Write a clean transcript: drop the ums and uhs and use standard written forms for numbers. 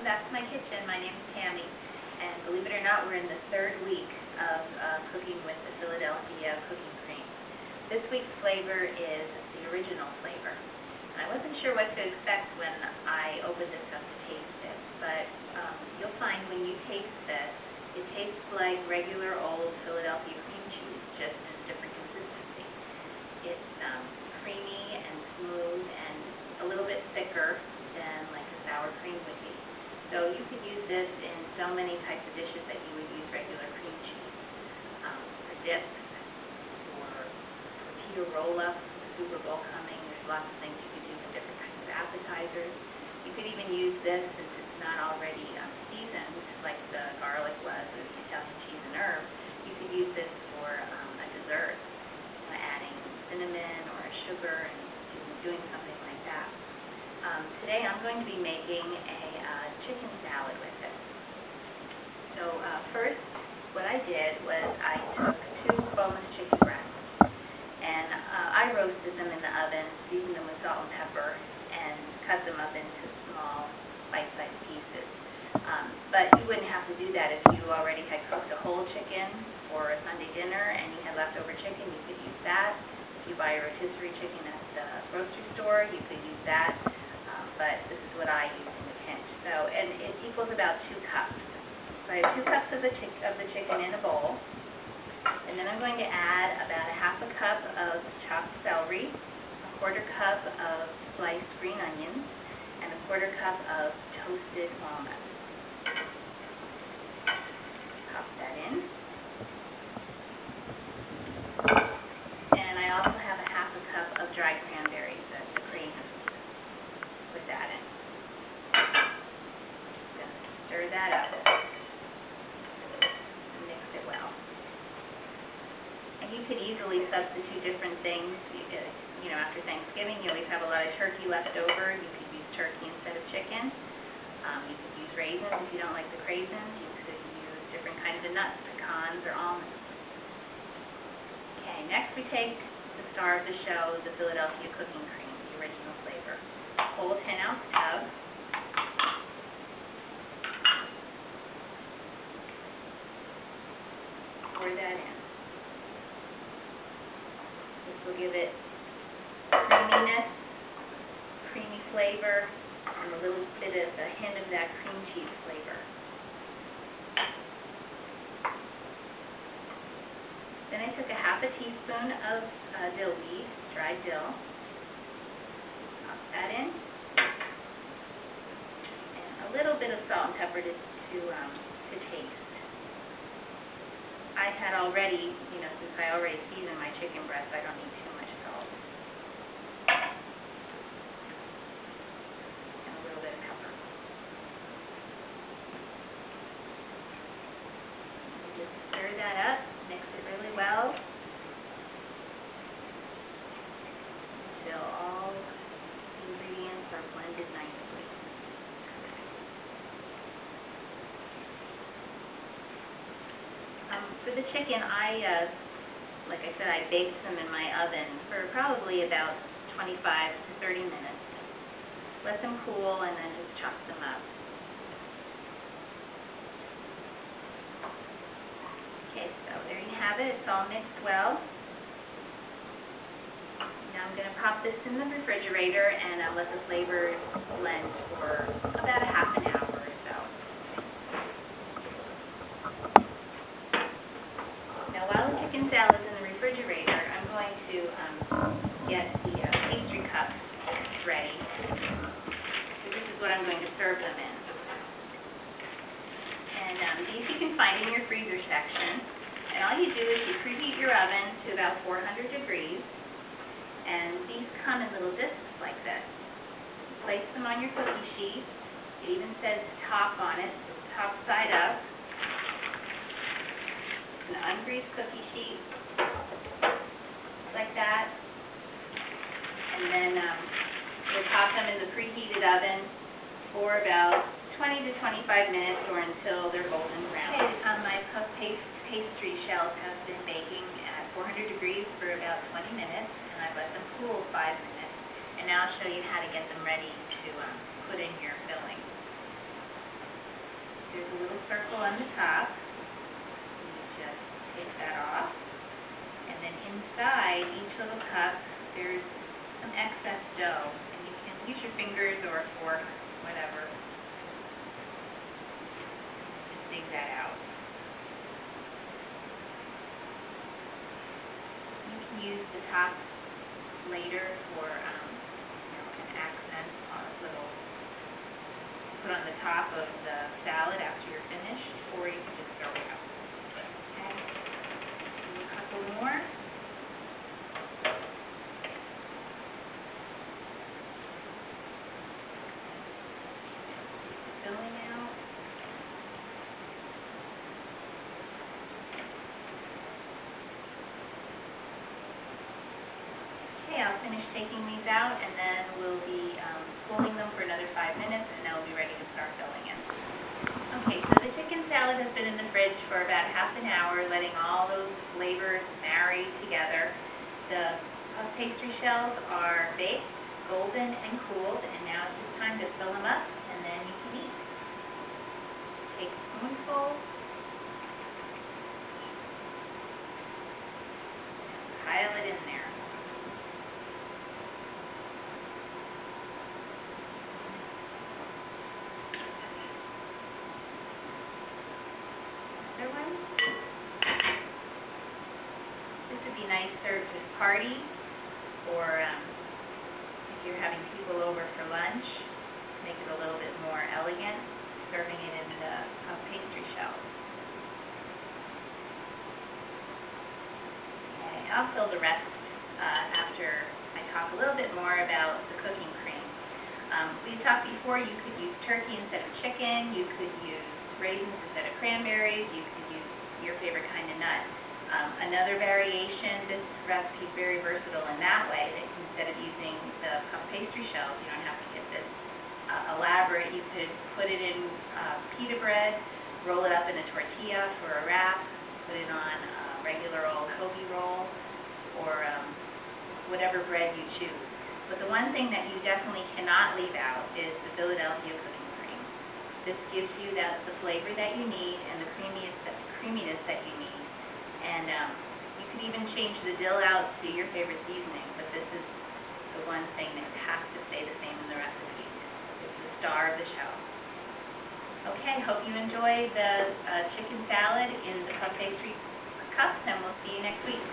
back to my kitchen. My name's Tammy, and believe it or not, we're in the third week of cooking with the Philadelphia cooking cream. This week's flavor is the original flavor. I wasn't sure what to expect when I opened this up to taste it, but you'll find when you taste this, it tastes like regular old Philadelphia cream cheese, just in a different consistency. It's creamy and smooth and a little bit thicker than like a sour cream would be. So you could use this in so many types of dishes that you would use regular cream cheese. For dips, for tortilla roll-ups, Super Bowl coming, there's lots of things you could do for different kinds of appetizers. You could even use this, since it's not already seasoned, like the garlic was, or the Italian cheese and herbs, you could use this for a dessert, adding cinnamon or a sugar and doing something like that. Today I'm going to be making a chicken salad with it. So first, what I did was I took 2 boneless chicken breasts, and I roasted them in the oven, seasoned them with salt and pepper, and cut them up into small bite-sized pieces. But you wouldn't have to do that if you already had cooked a whole chicken for a Sunday dinner and you had leftover chicken. You could use that. If you buy a rotisserie chicken at the grocery store, you could use that. But this is what I use in the pinch. So, and it equals about 2 cups. So I have 2 cups of the chicken in a bowl, and then I'm going to add about a half a cup of chopped celery, a 1/4 cup of sliced green onions, and a 1/4 cup of toasted walnuts. Pop that in. And I also have a half a cup of dried cranberries, the cream. Put that in. Just stir that up. Mix it well. And you could easily substitute different things. You know, after Thanksgiving, you always have a lot of turkey left over. You could use turkey instead of chicken. You could use raisins if you don't like the craisins. You could use different kinds of nuts, pecans or almonds. Okay, next we take the star of the show, the Philadelphia cooking cream, the original flavor. Whole 10-ounce tub. Pour that in. This will give it creaminess, creamy flavor, and a little bit of a hint of that cream cheese flavor. Then I took a half a teaspoon of dill weed, dried dill. Pop that in. And a little bit of salt and pepper to taste. I had already, since I already seasoned my chicken breast, I don't need too much salt. And a little bit of pepper. Just stir that up, mix it really well until all the ingredients are blended nicely. For the chicken, like I said, I baked them in my oven for probably about 25 to 30 minutes. Let them cool and then just chop them up. Okay, so there you have it. It's all mixed well. Now I'm going to pop this in the refrigerator and let the flavors blend for about a half an hour or so. Now while the chicken salad's in the refrigerator, I'm going to get the pastry cups ready. So this is what I'm going to serve them in. And these you can find in your freezer section. And all you do is you preheat your oven to about 400 degrees. And these come in little discs like this. You place them on your cookie sheet. It even says top on it, so top side up. An ungreased cookie sheet, like that. And then we'll pop them in the preheated oven for about 20 to 25 minutes or until they're golden brown. Okay, my puff pastry shells have been baking at 400 degrees for about 20 minutes, and I've let them cool 5 minutes. And now I'll show you how to get them ready to put in your filling. there's a little circle on the top. You just take that off. And then inside each little cup, there's some excess dough. And you can use your fingers or a fork, whatever. Just dig that out. You can use the top later for an accent on a little, put on the top of the salad after you're finished, or you can just throw it out. Okay, do a couple more. Filling out. Okay, I'll finish taking these out, and then we'll be cooling them for another 5 minutes, and then we'll be ready to start filling in. Okay, so the chicken salad has been in the fridge for about half an hour, letting all those flavors marry together. The puff pastry shells are baked, golden, and cooled, and now it's just time to fill them up, and then you can eat. Take a spoonful, and pile it in there. Another one. This would be nice served with party, or if you're having people over for lunch, make it a little bit more elegant, serving it in the puff pastry shell. Okay, I'll fill the rest after I talk a little bit more about the cooking cream. We talked before, you could use turkey instead of chicken, you could use raisins instead of cranberries, you could use your favorite kind of nut. Another variation, this recipe is very versatile in that way, that instead of using the puff pastry shells, you don't have to get this elaborate. You could put it in pita bread, roll it up in a tortilla for a wrap, put it on a regular old hoagie roll, or whatever bread you choose. But the one thing that you definitely cannot leave out is the Philadelphia cooking cream. This gives you the flavor that you need and the creaminess that you need. And you could even change the dill out to your favorite seasoning, but this is the one thing that has to stay the same in the recipe. It's the star of the show. Okay, hope you enjoy the chicken salad in the puff pastry cups, and we'll see you next week.